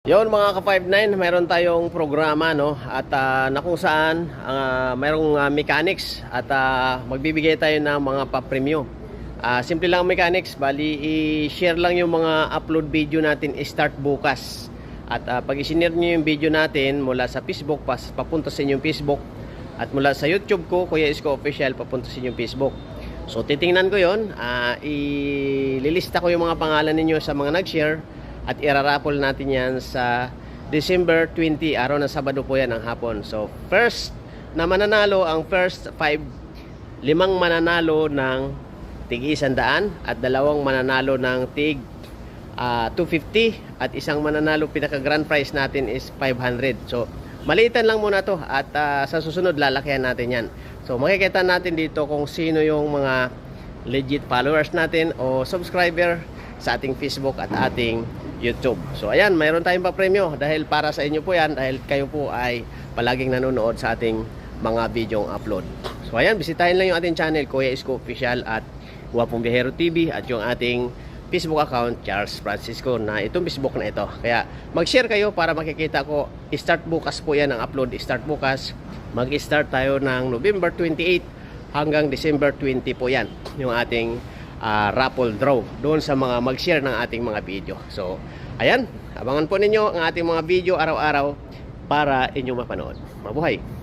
Yon mga ka-59, mayroon tayong programa no at na kung saan mayroong mechanics at magbibigay tayo ng mga pa-premium. Simple lang mechanics, bali i-share lang yung mga upload video natin start bukas. At pag i-share niyo yung video natin mula sa Facebook papunta sa inyong Facebook at mula sa YouTube ko, Kuya Isko Official, papunta sa inyong Facebook. So titingnan ko yon, ililista ko yung mga pangalan ninyo sa mga nag-share. At irarapol natin yan sa December 20, araw ng Sabado po yan ng hapon. So first na mananalo, ang first 5, 5 mananalo ng tig 100 at 2 mananalo ng tig 250 at isang mananalo, pinaka grand prize natin is 500. So maliitan lang muna to at sa susunod lalakihan natin yan. So makikita natin dito kung sino yung mga legit followers natin o subscriber sa ating Facebook at ating YouTube. So ayan, mayroon tayong pa-premyo dahil para sa inyo po yan, dahil kayo po ay palaging nanonood sa ating mga video upload. So ayan, bisitahin lang yung ating channel, Kuya Isko Official at Guwapong Biyahero TV at yung ating Facebook account, Charles Francisco, na itong Facebook na ito. Kaya mag-share kayo para makikita ko. Start bukas po yan ang upload, start bukas. Mag-start tayo ng November 28 hanggang December 20 po yan, yung ating raffle draw doon sa mga mag-share ng ating mga video. So ayan, abangan po ninyo ang ating mga video araw-araw para inyong mapanood. Mabuhay!